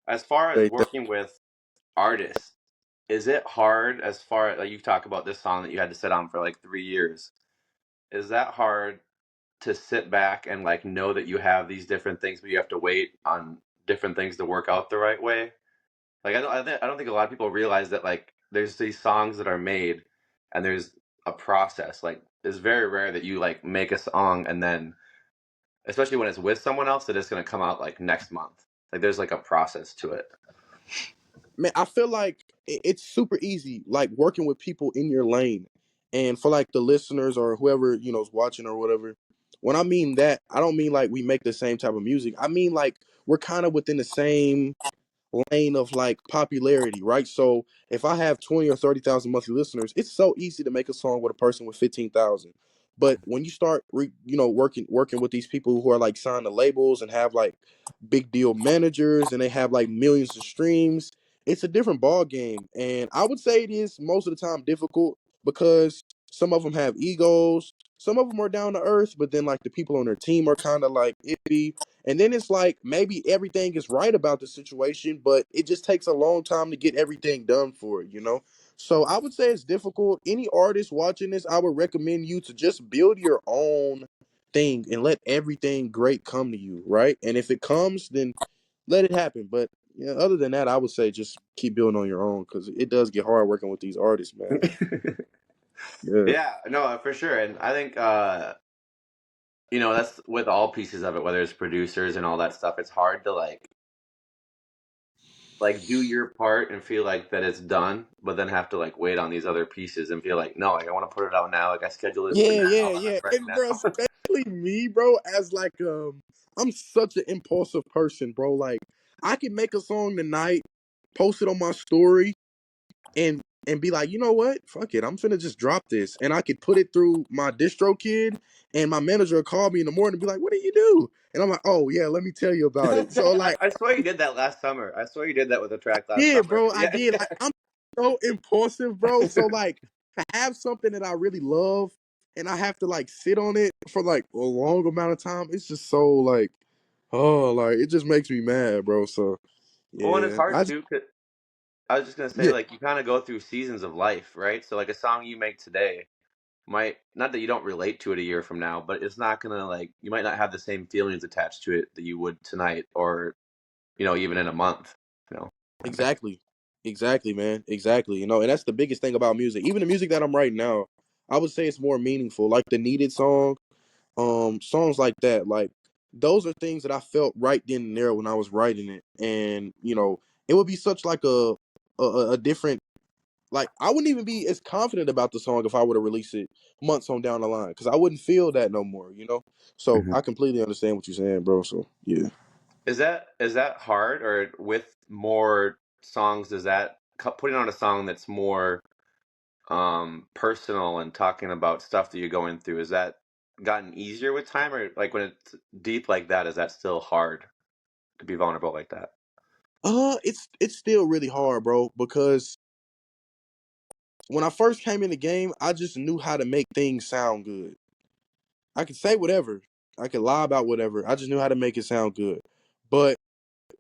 As far as Great. working with artists, is it hard as far like you talk about this song that you had to sit on for like 3 years? Is that hard to sit back and like know that you have these different things, but you have to wait on different things to work out the right way? Like I don't think a lot of people realize that like there's these songs that are made and there's a process. Like it's very rare that you like make a song and then especially when it's with someone else that it's gonna come out like next month. Like there's like a process to it. Man, I feel like it's super easy, like working with people in your lane. And for like the listeners or whoever, is watching or whatever, when I mean that, I don't mean like we make the same type of music. I mean like we're kind of within the same lane of like popularity, right? So if I have 20 or 30,000 monthly listeners, it's so easy to make a song with a person with 15,000. But when you start, working with these people who are like signed to labels and have like big deal managers and they have like millions of streams, it's a different ball game. And I would say it is most of the time difficult because some of them have egos, some of them are down to earth, but then like the people on their team are kind of like iffy, and then it's like maybe everything is right about the situation, but it just takes a long time to get everything done for it. So I would say it's difficult. Any artist watching this, I would recommend you to just build your own thing and let everything great come to you, right? And if it comes, then let it happen. But yeah, other than that, I would say just keep building on your own because it does get hard working with these artists, man. Yeah. Yeah, no, for sure. And I think that's with all pieces of it, whether it's producers and all that stuff, it's hard to like do your part and feel like that it's done, but then have to like wait on these other pieces and feel like, no, like I want to put it out now. Like I schedule this for Yeah, now yeah, and yeah. I'm ready And bro, now. especially me, bro, as like I'm such an impulsive person, bro. Like I can make a song tonight, post it on my story, and be like, you know what? Fuck it. I'm finna just drop this. And I could put it through my distro kid and my manager will call me in the morning and be like, what do you do? And I'm like, oh yeah, let me tell you about it. So like I swear you did that last summer. I swear you did that with a track last yeah, summer. bro, I Yeah. did. Like, I'm so impulsive, bro. So like to have something that I really love and I have to like sit on it for like a long amount of time, it's just so like, oh, like it just makes me mad, bro. So Well, and it's yeah, hard too. 'Cause I was just gonna say, yeah, like, you kind of go through seasons of life, right? So, like, a song you make today might not that you don't relate to it a year from now, but it's not gonna like you might not have the same feelings attached to it that you would tonight, or even in a month. You know. exactly, exactly, man, exactly. And that's the biggest thing about music. Even the music that I'm writing now, I would say it's more meaningful. Like the Needed song, songs like that, like those are things that I felt right then and there when I was writing it. And it would be such like a different, like I wouldn't even be as confident about the song if I were to release it months on down the line because I wouldn't feel that no more. So Mhm. I completely understand what you're saying, bro. So yeah. Is that hard, or with more songs, does that putting on a song that's more personal and talking about stuff that you're going through, is that gotten easier with time, or like when it's deep like that, is that still hard to be vulnerable like that? It's still really hard, bro, because when I first came in the game, I just knew how to make things sound good. I could say whatever. I could lie about whatever. I just knew how to make it sound good. But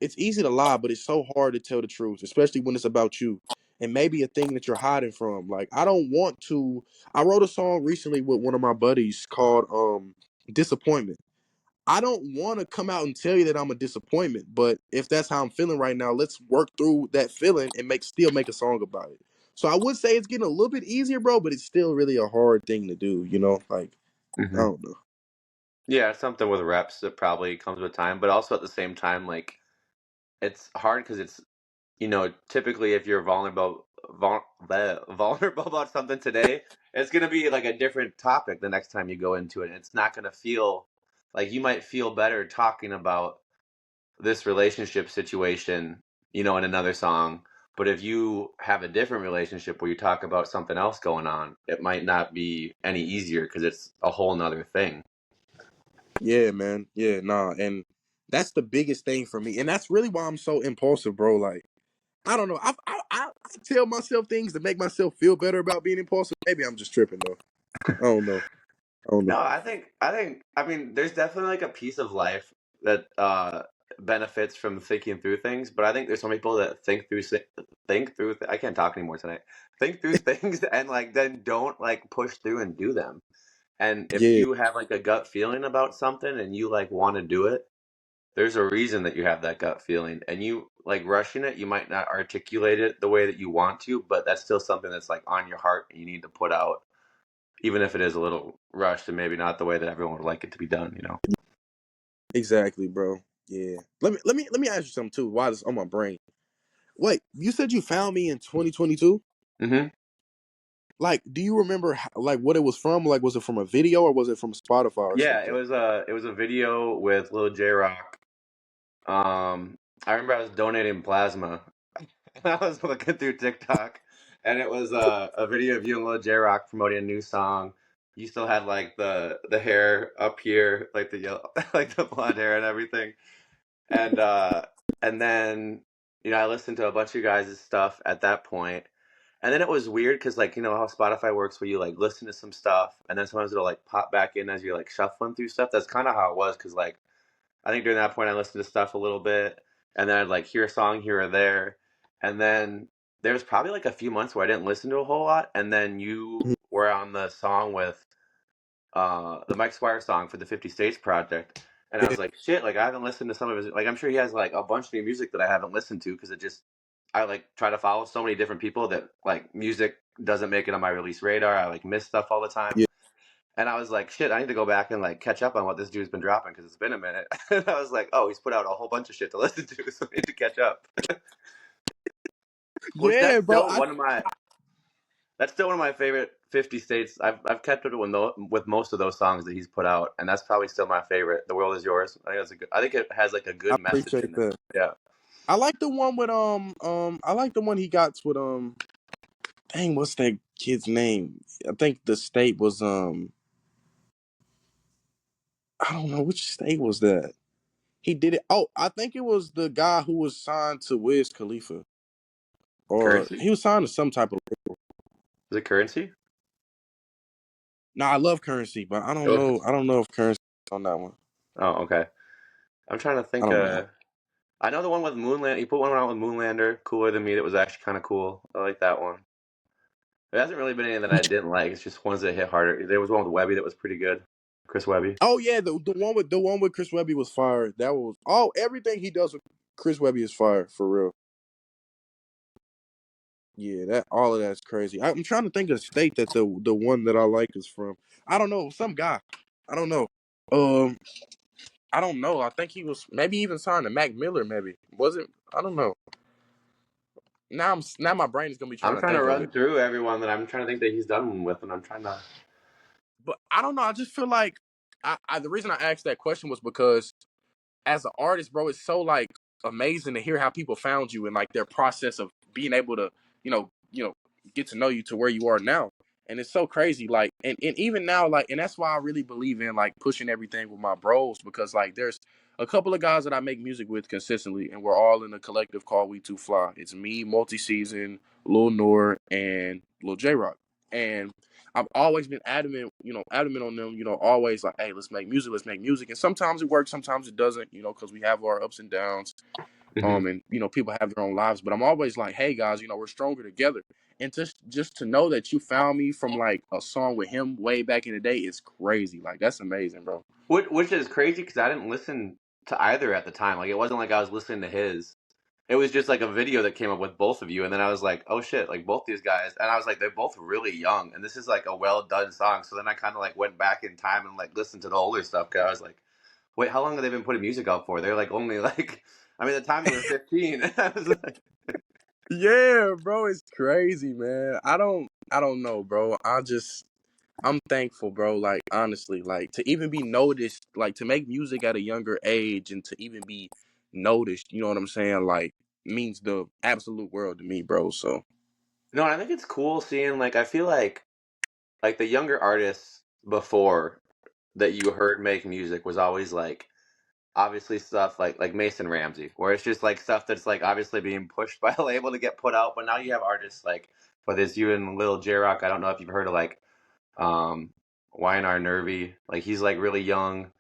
it's easy to lie, but it's so hard to tell the truth, especially when it's about you and maybe a thing that you're hiding from. Like I don't want to. I wrote a song recently with one of my buddies called Disappointment. I don't want to come out and tell you that I'm a disappointment, but if that's how I'm feeling right now, let's work through that feeling and make a song about it. So I would say it's getting a little bit easier, bro, but it's still really a hard thing to do. Like I Hmm. don't know. Yeah, it's something with reps that probably comes with time, but also at the same time, like it's hard because it's typically if you're vulnerable about something today, it's gonna be like a different topic the next time you go into it. It's not gonna feel like you might feel better talking about this relationship situation, in another song. But if you have a different relationship where you talk about something else going on, it might not be any easier because it's a whole nother thing. Yeah, man. Yeah, nah. And that's the biggest thing for me. And that's really why I'm so impulsive, bro. Like, I don't know. I tell myself things to make myself feel better about being impulsive. Maybe I'm just tripping though. I don't know. I don't know. No, I mean, there's definitely like a piece of life that benefits from thinking through things, but I think there's some people that I can't talk anymore tonight. Think through things and like then don't like push through and do them. And if Yeah, you have like a gut feeling about something and you like want to do it, there's a reason that you have that gut feeling. And you like rushing it, you might not articulate it the way that you want to, but that's still something that's like on your heart and you need to put out, even if it is a little rushed and maybe not the way that everyone would like it to be done, you know? exactly, bro. Yeah. Let me ask you something too. Why this on my brain? Wait, you said you found me in 2022? Hmm. Like, do you remember like what it was from? Like, was it from a video or was it from Spotify or Yeah, something? it was a video with Lil J Rock. I remember I was donating plasma. I was looking through TikTok, and it was a video of you and Lil J Rock promoting a new song. You still had like the hair up here, like the yellow, like the blonde hair and everything. And and then I listened to a bunch of you guys' stuff at that point, and then it was weird because like how Spotify works, where you like listen to some stuff, and then sometimes it'll like pop back in as you're like shuffling through stuff. That's kind of how it was because like I think during that point I listened to stuff a little bit, and then I'd like hear a song here or there, and then there was probably like a few months where I didn't listen to a whole lot, and then you Mhm. were on the song with the Mike Squire song for the 50 States Project, and I Yeah, was like, shit, like I haven't listened to some of his, like I'm sure he has like a bunch of new music that I haven't listened to because I like try to follow so many different people that like music doesn't make it on my release radar. I like miss stuff all the time. yeah, And I was like, shit, I need to go back and like catch up on what this dude's been dropping because it's been a minute. And I was like, oh, he's put out a whole bunch of shit to listen to, so I need to catch up. Which yeah, bro. I that's still one of my favorite 50 states. I've kept it with most of those songs that he's put out, and that's probably still my favorite. The World Is Yours. I think it has like a I good message appreciate in it. that. Yeah. I like the one with I like the one he got with dang, what's that kid's name? I think the state was I don't know which state was that. He did it. Oh, I think it was the guy who was signed to Wiz Khalifa, or Currency? he was signed to some type of. Is it Currency? No, I love Currency, but I don't Oh, know. I don't know if Currency is on that one. oh, okay. I'm trying to I think. don't know. I know the one with Moonland. He put one out with Moonlander, Cooler Than Me. That was actually kind of cool. I like that one. There hasn't really been any that I Which, didn't like. It's just ones that hit harder. There was one with Webby that was pretty good. Chris Webby. oh yeah, the one with Chris Webby was fire. That was everything he does with Chris Webby is fire for real. Yeah, that all of that's crazy. I'm trying to think of the state that the one that I like is from. I don't know, some guy. I don't know. Um, I don't know. I think he was maybe even signed to Mac Miller. Maybe was it? I don't know. Now my brain is gonna be I'm trying to trying to think of run it. through everyone that I'm trying to think that he's done with, and I'm trying to. But I don't know. I just feel like the reason I asked that question was because as an artist, bro, it's so like amazing to hear how people found you and like their process of being able to, get to know you to where you are now. And it's so crazy, like, and even now, like, and that's why I really believe in like pushing everything with my bros because like there's a couple of guys that I make music with consistently, and we're all in a collective called We Two Fly. It's me, multi season, Lil Nor, and Lil J Rock. And I've always been adamant on them, always like, hey, let's make music, let's make music. And sometimes it works, sometimes it doesn't, because we have our ups and downs. Hmm. And people have their own lives. But I'm always like, hey guys, we're stronger together. And just to know that you found me from like a song with him way back in the day is crazy. Like that's amazing, bro. Which is crazy because I didn't listen to either at the time. Like it wasn't like I was listening to his. It was just like a video that came up with both of you, and then I was like, oh shit, like both these guys, and I was like, they're both really young, and this is like a well done song. So then I kind of like went back in time and like listened to the older stuff because I was like, wait, how long have they been putting music out for? They're like only like, I mean, at the time they were 15. I was like, Yeah, bro, it's crazy, man. I don't know, bro. I'm thankful, bro. Like honestly, like to even be noticed, like to make music at a younger age and to even be noticed, you know what I'm saying? Like means the absolute world to me, bro. So no, I think it's cool seeing like I feel like the younger artists before that you heard make music was always like obviously stuff like Mason Ramsey, where it's just like stuff that's like obviously being pushed by a label to get put out. But now you have artists like whether it's you and Lil J Rock. I don't know if you've heard of like um YNR Nervy. Like he's like really young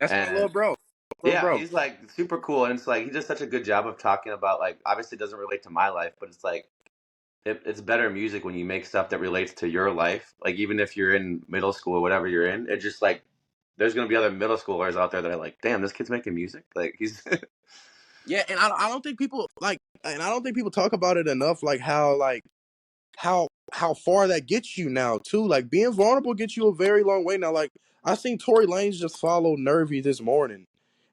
that's my and little bro. Yeah, bro. he's like super cool, and it's like he does such a good job of talking about like obviously it doesn't relate to my life, but it's like it's better music when you make stuff that relates to your life. Like even if you're in middle school or whatever you're in, it's just like there's gonna be other middle schoolers out there that are like, damn, this kid's making music. Like he's Yeah, and I don't think people like, and I don't think people talk about it enough. Like how far that gets you now too. Like being vulnerable gets you a very long way now. Like I seen Tory Lanez just follow Nervy this morning,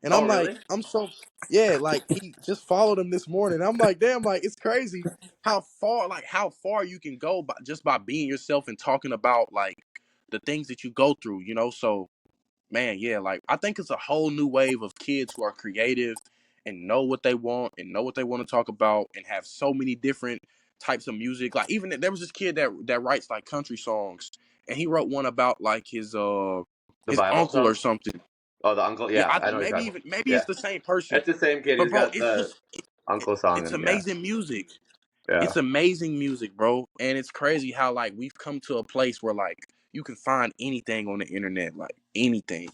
and oh I'm like, really? I'm so yeah. Like he just followed him this morning. I'm like, damn. Like it's crazy how far you can go by just by being yourself and talking about like the things that you go through. You know, so man, yeah, like I think it's a whole new wave of kids who are creative and know what they want and know what they want to talk about and have so many different types of music. Like even there was this kid that writes like country songs, and he wrote one about like The his Bible uncle or songs? something. Oh, the uncle. Yeah, Yeah, I know what you're talking about. maybe Yeah, it's the same person, it's the same kid. but He's bro, got the uncle song, it's and yeah, amazing music. yeah. It's amazing music, bro, and it's crazy how like we've come to a place where like you can find anything on the internet, like anything.